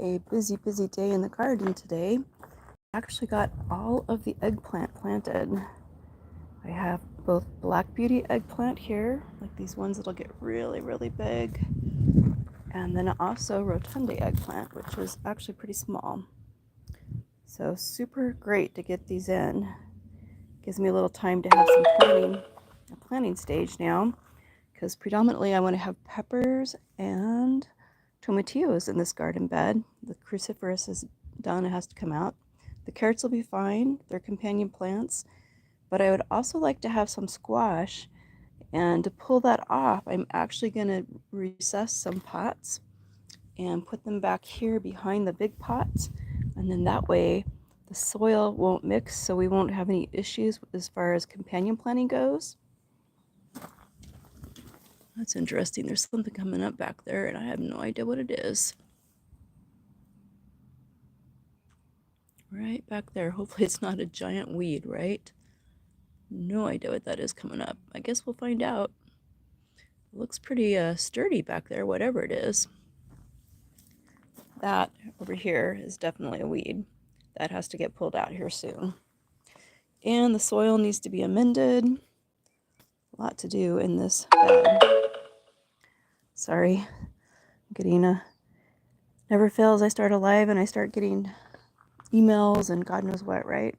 a busy, busy day in the garden today. I actually got all of the eggplant planted. I have both Black Beauty eggplant here, like these ones that'll get really, really big, and then also Rotunda eggplant, which is actually pretty small. So super great to get these in. Gives me a little time to have some planting stage now, because predominantly I want to have peppers and tomatillos in this garden bed. The cruciferous is done, it has to come out. The carrots will be fine, they're companion plants, but I would also like to have some squash, and to pull that off, I'm actually going to recess some pots and put them back here behind the big pots, and then that way the soil won't mix, so we won't have any issues as far as companion planting goes. That's interesting. There's something coming up back there, and I have no idea what it is. Right back there. Hopefully it's not a giant weed, right? No idea what that is coming up. I guess we'll find out. It looks pretty sturdy back there, whatever it is. That over here is definitely a weed. That has to get pulled out here soon. And the soil needs to be amended. A lot to do in this bed. Sorry, I'm getting never fails. I start a live and I start getting emails and God knows what, right?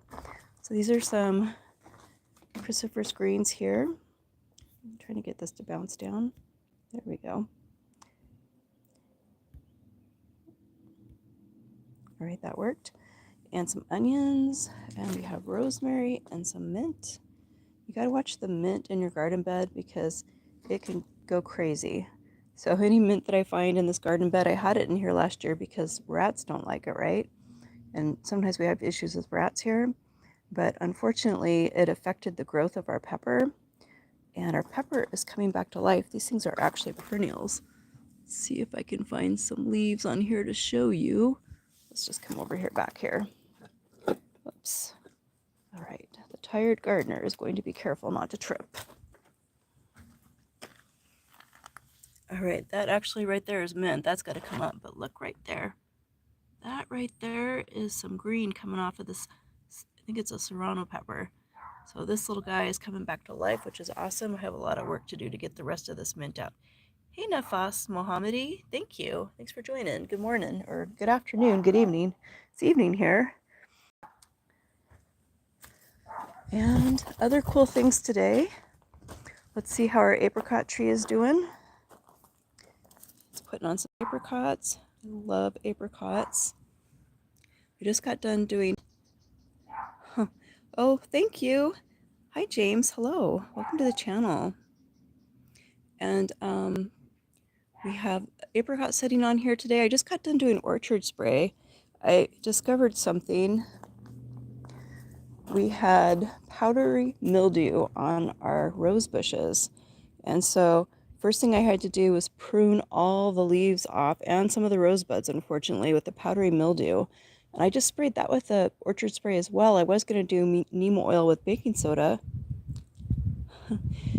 So these are some cruciferous greens here. I'm trying to get this to bounce down. There we go. All right, that worked. And some onions, and we have rosemary and some mint. You gotta watch the mint in your garden bed because it can go crazy. So any mint that I find in this garden bed, I had it in here last year because rats don't like it, right? And sometimes we have issues with rats here, but unfortunately it affected the growth of our pepper, and our pepper is coming back to life. These things are actually perennials. Let's see if I can find some leaves on here to show you. Let's just come over here, back here. Oops. All right, the tired gardener is going to be careful not to trip. All right, that actually right there is mint. That's got to come up, but look right there. That right there is some green coming off of this. I think it's a serrano pepper. So this little guy is coming back to life, which is awesome. I have a lot of work to do to get the rest of this mint out. Hey, Nafas Mohammadi, thank you. Thanks for joining. Good morning, or good afternoon, good evening. It's evening here. And other cool things today. Let's see how our apricot tree is doing. It's putting on some apricots. I love apricots. We just got done doing... Oh, thank you. Hi, James. Hello. Welcome to the channel. And we have apricot sitting on here today. I just got done doing orchard spray. I discovered something. We had powdery mildew on our rose bushes. And so first thing I had to do was prune all the leaves off and some of the rose buds, unfortunately, with the powdery mildew. And I just sprayed that with the orchard spray as well. I was going to do neem oil with baking soda.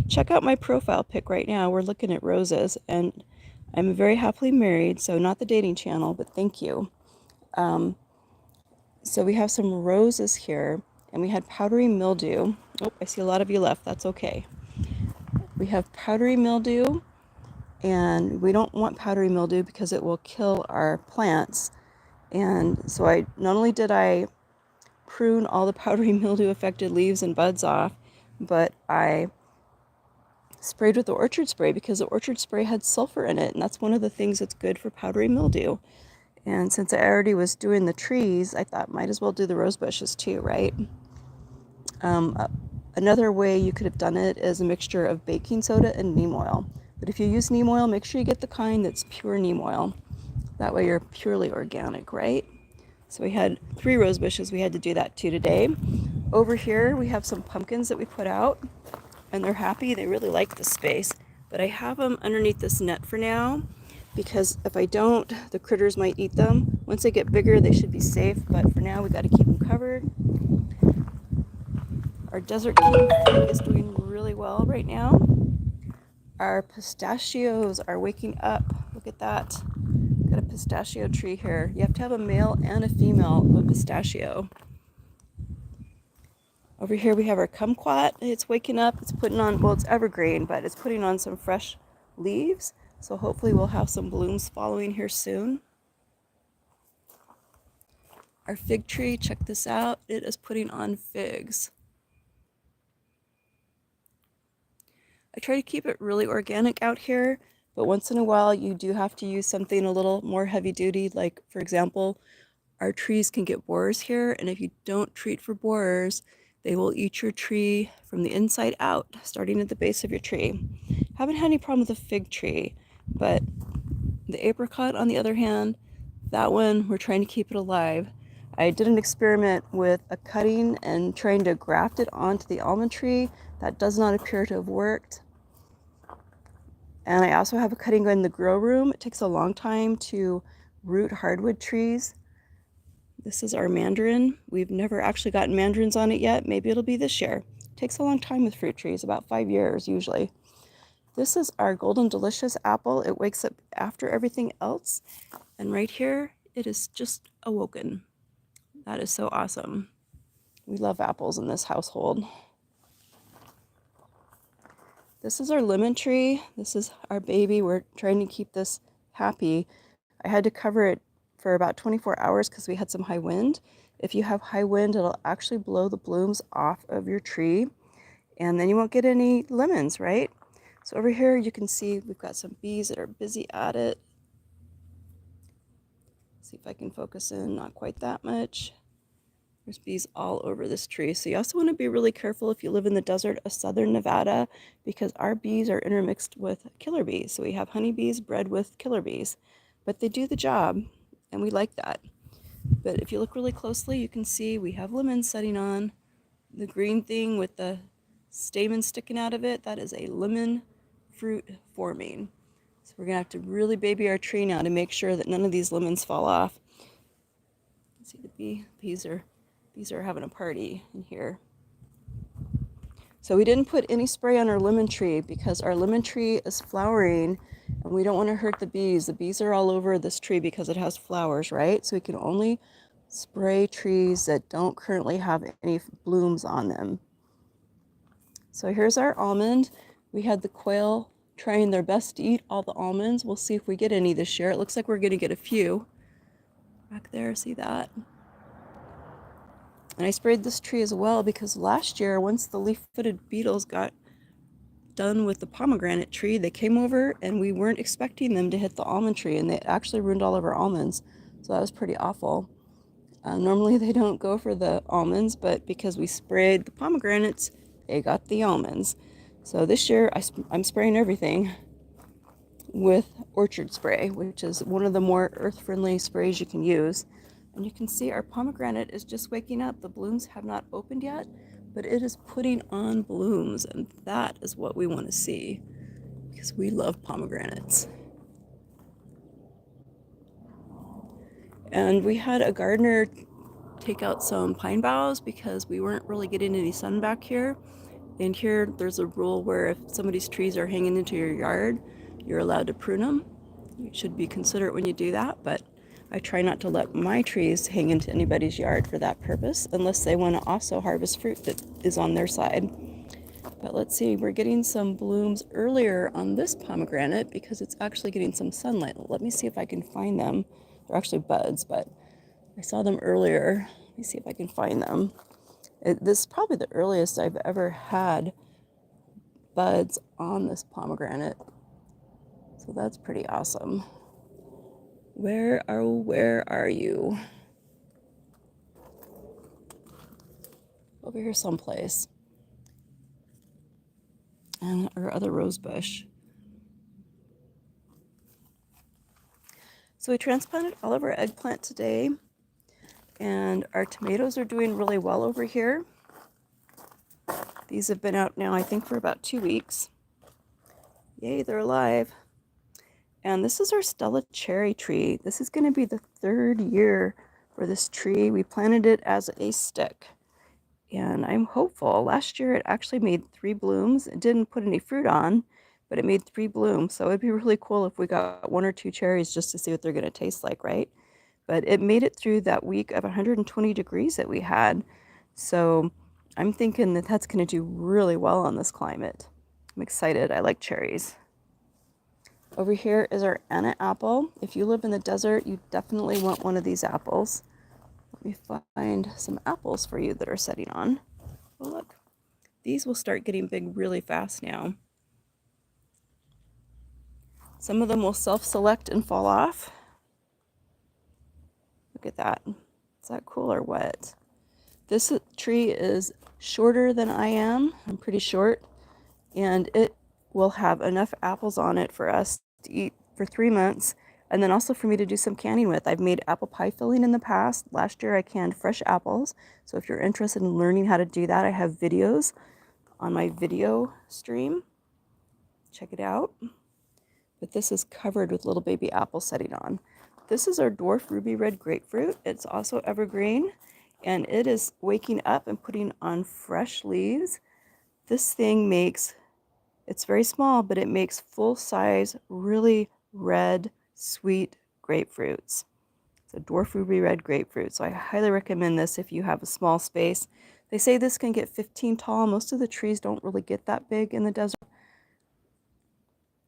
Check out my profile pic right now. We're looking at roses, and I'm very happily married, so not the dating channel, but thank you. So we have some roses here, and we had powdery mildew. Oh, I see a lot of you left. That's okay. We have powdery mildew, and we don't want powdery mildew because it will kill our plants. And so not only did I prune all the powdery mildew affected leaves and buds off, but I sprayed with the orchard spray because the orchard spray had sulfur in it, and that's one of the things that's good for powdery mildew. And since I already was doing the trees, I thought might as well do the rose bushes too, right? Another way you could have done it is a mixture of baking soda and neem oil. But if you use neem oil, make sure you get the kind that's pure neem oil. That way you're purely organic, right? So we had 3 rose bushes. We had to do that too today. Over here, we have some pumpkins that we put out, and they're happy. They really like this space. But I have them underneath this net for now, because if I don't, the critters might eat them. Once they get bigger, they should be safe, but for now, we got to keep them covered. Our desert king is doing really well right now. Our pistachios are waking up. Look at that. Got a pistachio tree here. You have to have a male and a female of pistachio. Over here we have our kumquat. It's waking up. It's putting on, well, it's evergreen, but it's putting on some fresh leaves. So hopefully we'll have some blooms following here soon. Our fig tree, check this out. It is putting on figs. I try to keep it really organic out here, but once in a while you do have to use something a little more heavy duty. Like, for example, our trees can get borers here, and if you don't treat for borers, they will eat your tree from the inside out, starting at the base of your tree. Haven't had any problem with the fig tree, but the apricot, on the other hand, that one, we're trying to keep it alive. I did an experiment with a cutting and trying to graft it onto the almond tree. That does not appear to have worked. And I also have a cutting going in the grow room. It takes a long time to root hardwood trees. This is our mandarin. We've never actually gotten mandarins on it yet. Maybe it'll be this year. It takes a long time with fruit trees, about 5 years usually. This is our golden delicious apple. It wakes up after everything else. And right here, it is just awoken. That is so awesome. We love apples in this household. This is our lemon tree. This is our baby. We're trying to keep this happy. I had to cover it for about 24 hours because we had some high wind. If you have high wind, it'll actually blow the blooms off of your tree, and then you won't get any lemons, right? So over here you can see we've got some bees that are busy at it. See if I can focus in, not quite that much. There's bees all over this tree. So you also want to be really careful if you live in the desert of southern Nevada, because our bees are intermixed with killer bees. So we have honeybees bred with killer bees, but they do the job and we like that. But if you look really closely, you can see we have lemons setting on. The green thing with the stamen sticking out of it, that is a lemon fruit forming. So we're gonna have to really baby our tree now to make sure that none of these lemons fall off. See, the bees are having a party in here. So we didn't put any spray on our lemon tree because our lemon tree is flowering and we don't want to hurt the bees. The bees are all over this tree because it has flowers, right? So we can only spray trees that don't currently have any blooms on them. So here's our almond. We had the quail trying their best to eat all the almonds. We'll see if we get any this year. It looks like we're going to get a few. Back there, see that? And I sprayed this tree as well because last year, once the leaf-footed beetles got done with the pomegranate tree, they came over and we weren't expecting them to hit the almond tree, and they actually ruined all of our almonds. So that was pretty awful. Normally they don't go for the almonds, but because we sprayed the pomegranates, they got the almonds. So this year I'm spraying everything with orchard spray, which is one of the more earth-friendly sprays you can use. And you can see our pomegranate is just waking up. The blooms have not opened yet, but it is putting on blooms, and that is what we want to see because we love pomegranates. And we had a gardener take out some pine boughs because we weren't really getting any sun back here. And here there's a rule where if somebody's trees are hanging into your yard, you're allowed to prune them. You should be considerate when you do that, but I try not to let my trees hang into anybody's yard for that purpose, unless they want to also harvest fruit that is on their side. But let's see, we're getting some blooms earlier on this pomegranate because it's actually getting some sunlight. Let me see if I can find them. They're actually buds, but I saw them earlier. Let me see if I can find them. This is probably the earliest I've ever had buds on this pomegranate. So that's pretty awesome. Where are you? Over here someplace. And our other rose bush. So we transplanted all of our eggplant today, and our tomatoes are doing really well over here. These have been out now, I think, for about 2 weeks. Yay, they're alive. And this is our Stella cherry tree. This is going to be the 3rd year for this tree. We planted it as a stick, and I'm hopeful. Last year it actually made 3 blooms. It didn't put any fruit on, but it made 3 bloom. So it'd be really cool if we got 1 or 2 cherries just to see what they're going to taste like, right? But it made it through that week of 120 degrees that we had. So I'm thinking that that's going to do really well on this climate. I'm excited. I like cherries. Over here is our Anna apple. If you live in the desert, you definitely want one of these apples. Let me find some apples for you that are setting on. Oh, look. These will start getting big really fast now. Some of them will self-select and fall off. Look at that. Is that cool or what? This tree is shorter than I am. I'm pretty short. And it will have enough apples on it for us to eat for 3 months. And then also for me to do some canning with. I've made apple pie filling in the past. Last year I canned fresh apples. So if you're interested in learning how to do that, I have videos on my video stream. Check it out. But this is covered with little baby apples setting on. This is our dwarf ruby red grapefruit. It's also evergreen, and it is waking up and putting on fresh leaves. This thing makes, it's very small, but it makes full-size, really red, sweet grapefruits. It's a dwarf ruby red grapefruit, so I highly recommend this if you have a small space. They say this can get 15 tall. Most of the trees don't really get that big in the desert.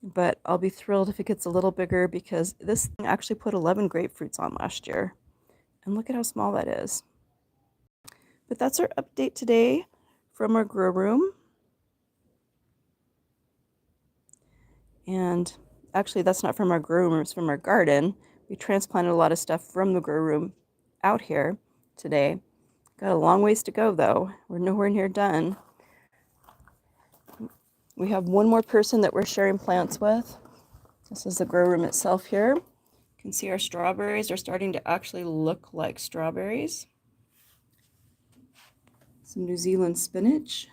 But I'll be thrilled if it gets a little bigger because this thing actually put 11 grapefruits on last year. And look at how small that is. But that's our update today from our grow room. And actually that's not from our grow room, it's from our garden. We transplanted a lot of stuff from the grow room out here today. Got a long ways to go though. We're nowhere near done. We have one more person that we're sharing plants with. This is the grow room itself here. You can see our strawberries are starting to actually look like strawberries. Some New Zealand spinach.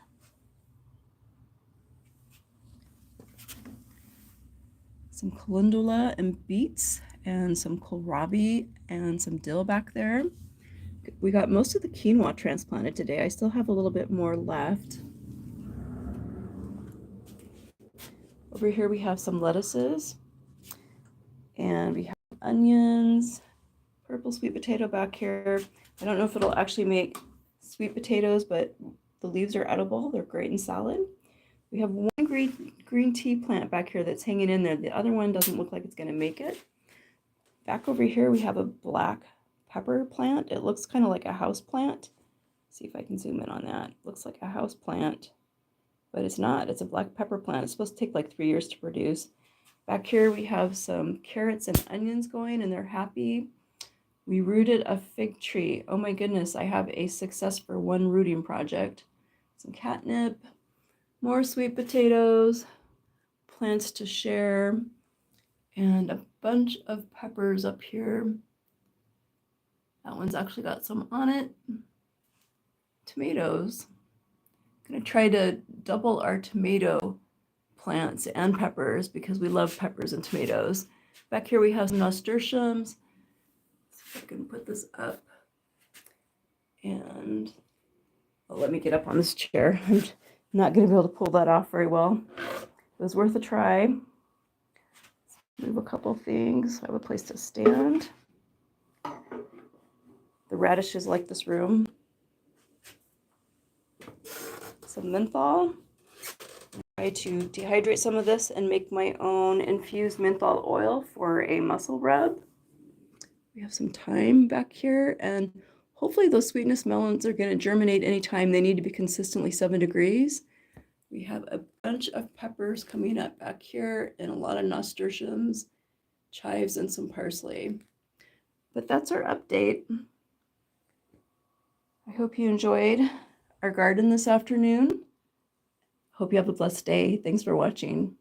Some calendula and beets, and some kohlrabi and some dill back there. We got most of the quinoa transplanted today. I still have a little bit more left. Over here we have some lettuces, and we have onions, purple sweet potato back here. I don't know if it'll actually make sweet potatoes, but the leaves are edible. They're great in salad. We have one green tea plant back here that's hanging in there. The other one doesn't look like it's going to make it. Back over here we have a black pepper plant. It looks kind of like a house plant. See if I can zoom in on that. It looks like a house plant, but it's not. It's a black pepper plant. It's supposed to take like 3 years to produce. Back here we have some carrots and onions going, and they're happy. We rooted a fig tree. Oh my goodness, I have a success for one rooting project. Some catnip, more sweet potatoes, plants to share, and a bunch of peppers up here. That one's actually got some on it. Tomatoes. I'm gonna try to double our tomato plants and peppers because we love peppers and tomatoes. Back here we have some nasturtiums. See if I can put this up. And let me get up on this chair. I'm not gonna be able to pull that off very well. It was worth a try. Move a couple things. I have a place to stand. The radishes like this room. Some menthol. Try to dehydrate some of this and make my own infused menthol oil for a muscle rub. We have some thyme back here, and hopefully those sweetness melons are going to germinate anytime. They need to be consistently 7 degrees. We have a bunch of peppers coming up back here and a lot of nasturtiums, chives, and some parsley. But that's our update. I hope you enjoyed our garden this afternoon. Hope you have a blessed day. Thanks for watching.